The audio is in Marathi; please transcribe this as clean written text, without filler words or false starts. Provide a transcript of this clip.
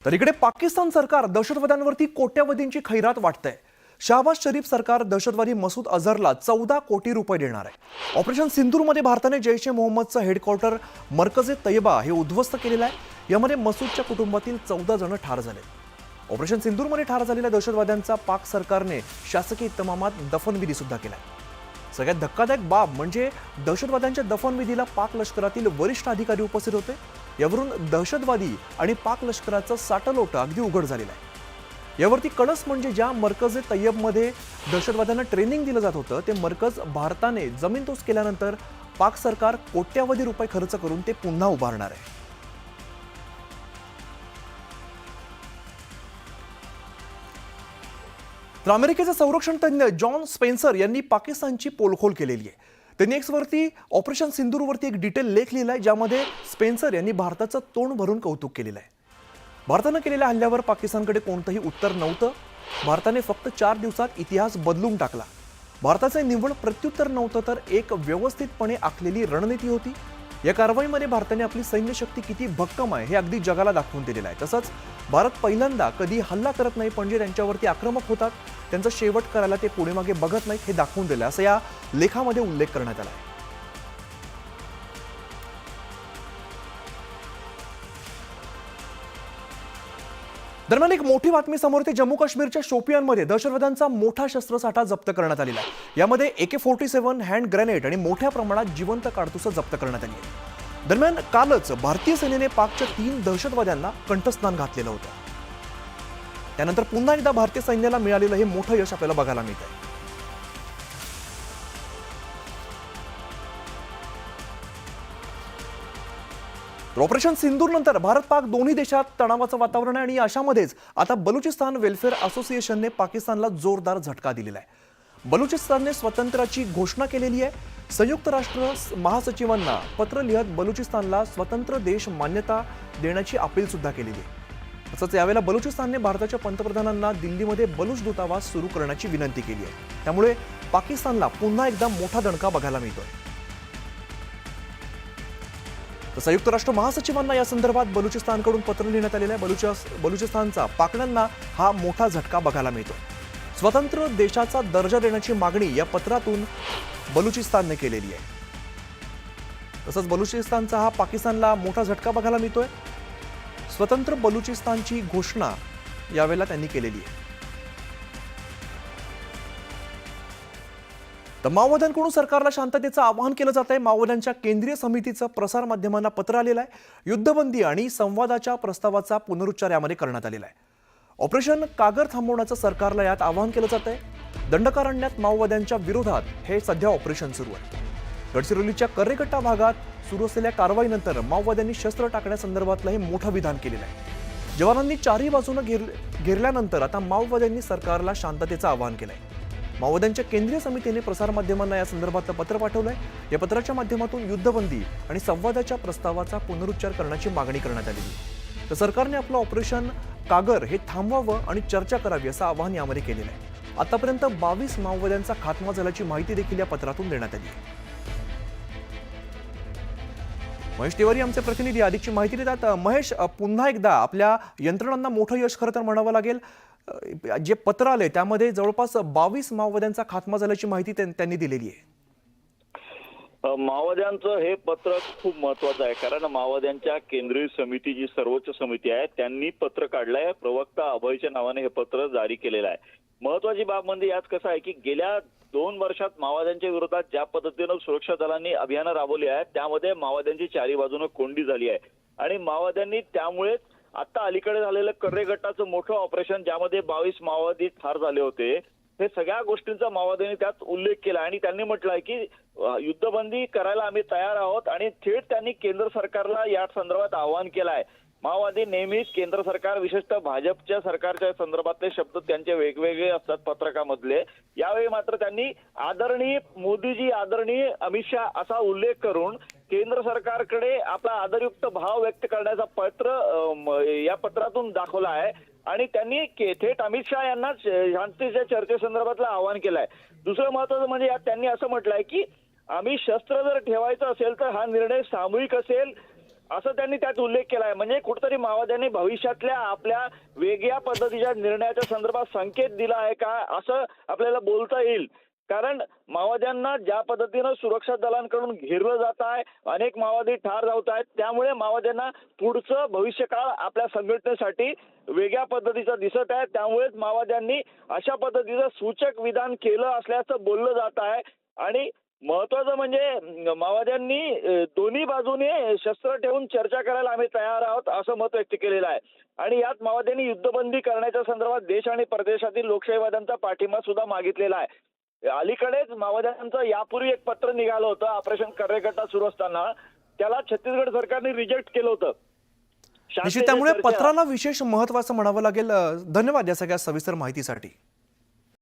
तर इकडे पाकिस्तान सरकार दहशतवाद्यांवरती कोट्यवधींची खैरात वाटतंय। शहबाज शरीफ सरकार दहशतवादी मसूद अझहरला 14 कोटी रुपये देणार आहे। ऑपरेशन सिंदूरमध्ये भारताने जैश ए मोहम्मदचं हेडक्वार्टर मरकज ए तैयबा हे उद्ध्वस्त केलेलं आहे। यामध्ये मसूदच्या कुटुंबातील 14 जण ठार झाले। ऑपरेशन सिंदूरमध्ये ठार झालेल्या दहशतवाद्यांचा पाक सरकारने शासकीय इतमामात दफनविधी सुद्धा केलाय। सगळ्यात धक्कादायक बाब म्हणजे दहशतवाद्यांच्या दफनविधीला पाक लष्करातील वरिष्ठ अधिकारी उपस्थित होते। यावरून दहशतवादी आणि पाक लष्कराचं साटलोट अगदी उघड झालेलं आहे। यावरती कळस म्हणजे ज्या मरकज ए तैयबमध्ये दहशतवाद्यांना ट्रेनिंग दिलं जात होतं ते मरकज भारताने जमीनदोस्त केल्यानंतर पाक सरकार कोट्यवधी रुपये खर्च करून ते पुन्हा उभारणार आहे। तर अमेरिकेचे संरक्षण तज्ञ जॉन स्पेन्सर यांनी पाकिस्तानची पोलखोल केलेली आहे। त्यांनी एक्सवरती ऑपरेशन सिंदूरवरती एक डिटेल लेख लिहिलाय, ज्यामध्ये स्पेन्सर यांनी भारताचं तोंड भरून कौतुक केलेलं आहे। भारतानं केलेल्या हल्ल्यावर पाकिस्तानकडे कोणतंही उत्तर नव्हतं। भारताने फक्त 4 दिवसात इतिहास बदलून टाकला। भारताचे निव्वळ प्रत्युत्तर नव्हतं तर एक व्यवस्थितपणे आखलेली रणनीती होती। या कारवाईमध्ये भारताने आपली सैन्य शक्ती किती भक्कम आहे हे अगदी जगाला दाखवून दिलेलं आहे। तसंच भारत पहिल्यांदा कधी हल्ला करत नाही, पण जे त्यांच्यावरती आक्रमक होतात त्यांचा शेवट करायला ते पुढे मागे बघत नाहीत हे दाखवून दिलं, असं या लेखामध्ये उल्लेख करण्यात आला आहे। दरम्यान एक मोठी बातमी समोर येते। जम्मू काश्मीरच्या शोपियानमध्ये दहशतवाद्यांचा मोठा शस्त्रसाठा जप्त करण्यात आलेला आहे। यामध्ये AK-47 हँड ग्रेनेड आणि मोठ्या प्रमाणात जिवंत काडतुसं जप्त करण्यात आली आहे। दरम्यान कालच भारतीय सेनेने पाकच्या 3 दहशतवाद्यांना कंठस्नान घातलेलं होतं। त्यानंतर पुन्हा एकदा भारतीय सैन्याला मिळालेलं हे मोठं यश आपल्याला बघायला मिळतंय। ऑपरेशन सिंदूर नंतर भारत पाक दोन्ही देशात तणावाचं वातावरण आहे आणि अशामध्येच आता बलुचिस्तान वेलफेअर असोसिएशनने पाकिस्तानला जोरदार झटका दिलेला आहे। बलुचिस्तानने स्वातंत्र्याची घोषणा केलेली आहे। संयुक्त राष्ट्र महासचिवांना पत्र लिहत बलुचिस्तानला स्वतंत्र देश मान्यता देण्याची अपील सुद्धा केलेली आहे। तसंच यावेळेला बलुचिस्तानने भारताच्या पंतप्रधानांना दिल्लीमध्ये बलुच दूतावास सुरू करण्याची विनंती केली आहे। त्यामुळे पाकिस्तानला पुन्हा एकदा मोठा दणका बघायला मिळतोय। तर संयुक्त राष्ट्र महासचिवांना या संदर्भात बलुचिस्तानकडून पत्र लिहिण्यात आलेलं आहे। बलुचिस्तानचा पाकड्यांना हा मोठा झटका बघायला मिळतो। स्वतंत्र देशाचा दर्जा देण्याची मागणी या पत्रातून बलुचिस्तानने केलेली आहे। तसंच बलुचिस्तानचा हा पाकिस्तानला मोठा झटका बघायला मिळतोय। स्वतंत्र बलुचिस्तानची घोषणा यावेळेला त्यांनी केलेली आहे। तर माओवाद्यांकडून सरकारला शांततेचं आवाहन केलं जात आहे। माओवाद्यांच्या केंद्रीय समितीचं प्रसार माध्यमांना पत्र आलेलं आहे। युद्धबंदी आणि संवादाच्या प्रस्तावाचा पुनरुच्चार यामध्ये करण्यात आलेला आहे। ऑपरेशन कागर थांबवण्याचं सरकारला यात आवाहन केलं जात आहे। दंडकारण्यात माओवाद्यांच्या विरोधात हे सध्या ऑपरेशन सुरू आहे। गडचिरोलीच्या कर्रेकट्टा भागात सुरू असलेल्या कारवाईनंतर माओवाद्यांनी शस्त्र टाकण्यासंदर्भातलं हे मोठं विधान केलेलं आहे। जवानांनी चारही बाजूनं घेरल्यानंतर आता माओवाद्यांनी सरकारला शांततेचं आवाहन केलंय। माओवाद्यांच्या केंद्रीय समितीने प्रसारमाध्यमांना या संदर्भातलं पत्र पाठवलंय। या पत्राच्या माध्यमातून युद्धबंदी आणि संवादाच्या प्रस्तावाचा पुनरुच्चार करण्याची मागणी करण्यात आलेली आहे। तर सरकारने आपलं ऑपरेशन कागर हे थांबवावं आणि चर्चा करावी असं आवाहन यामध्ये केलेलं आहे। आतापर्यंत 22 माओवाद्यांचा खात्मा झाल्याची माहिती देखील या पत्रातून देण्यात आली आहे। महेश तिवारी आमचे प्रतिनिधी अधिकची माहिती देतात। महेश, पुन्हा एकदा आपल्या यंत्रणांना मोठं यश खरं तर म्हणावं लागेल। जे पत्र आले त्यामध्ये जवळपास 22 माओवाद्यांचा खात्मा झाल्याची माहिती त्यांनी दिलेली आहे। माओवाद्यांचं हे पत्र खूप महत्वाचं आहे, कारण माओवाद्यांच्या केंद्रीय समिती जी सर्वोच्च समिती आहे त्यांनी पत्र काढलंय। प्रवक्ता अभयच्या नावाने हे पत्र जारी केलेलं आहे। महत्वाची बाब म्हणजे यात कसं आहे की गेल्या 2 वर्षात माओवाद्यांच्या विरोधात ज्या पद्धतीनं सुरक्षा दलांनी अभियानं राबवली आहेत त्यामध्ये माओवाद्यांची चारी बाजूनं कोंडी झाली आहे आणि माओवाद्यांनी त्यामुळेच आता अलीकडे झालेलं कर्रेगट्टाचं मोठं ऑपरेशन ज्यामध्ये 22 माओवादी ठार झाले होते, हे सगळ्या गोष्टींचा माओवाद्यांनी त्यात उल्लेख केला आणि त्यांनी म्हटलंय की युद्धबंदी करायला आम्ही तयार आहोत आणि थेट त्यांनी केंद्र सरकारला या संदर्भात आवाहन केलं आहे। माओवादी नेहमीच केंद्र सरकार, विशेषतः भाजपच्या सरकारच्या संदर्भातले शब्द त्यांचे वेगवेगळे असतात पत्रकामधले। यावेळी मात्र त्यांनी आदरणीय मोदीजी, आदरणीय अमित शहा असा उल्लेख करून केंद्र सरकारकडे आपला आदरयुक्त भाव व्यक्त करण्याचा पत्र या पत्रातून दाखवला आहे आणि त्यांनी थेट अमित शहा यांना शांतीच्या चर्चेसंदर्भातलं आवाहन केलंय। दुसरं महत्त्वाचं म्हणजे यात त्यांनी असं म्हटलंय की आम्ही शस्त्र जर ठेवायचं असेल तर हा निर्णय सामूहिक असेल असं त्यांनी त्यात उल्लेख केला आहे. म्हणजे कुठेतरी माओवाद्यांनी भविष्यातल्या आपल्या वेगळ्या पद्धतीच्या निर्णयाच्या संदर्भात संकेत दिला आहे का असं आपल्याला बोलता येईल. कारण माओवाद्यांना ज्या पद्धतीनं सुरक्षा दलांकडून घेरलं जात आहे, अनेक माओवादी ठार होत आहेत, त्यामुळे माओवाद्यांना पुढचं भविष्यकाळ आपल्या संघटनेसाठी वेगळ्या पद्धतीचं दिसत आहे. त्यामुळेच माओवाद्यांनी अशा पद्धतीचं सूचक विधान केलं असल्याचं बोललं जात आहे. आणि महत्वाचं म्हणजे माओवाद्यांनी दोन्ही बाजूने शस्त्र ठेवून चर्चा करायला आम्ही तयार आहोत असं मत व्यक्त केलेलं आहे. आणि यात माओवाद्यांनी युद्धबंदी करण्याच्या संदर्भात देश आणि परदेशातील लोकशाहीवाद्यांचा पाठिंबा सुद्धा मागितलेला आहे. अलीकडेच माओवाद्यांचं यापूर्वी एक पत्र निघालं होतं ऑपरेशन कर्रेकट्टा सुरू असताना, त्याला छत्तीसगड सरकारने रिजेक्ट केलं होतं. निश्चित त्यामुळे पत्राला विशेष महत्त्वाचं म्हणावं लागेल. धन्यवाद या सगळ्या सविस्तर माहितीसाठी.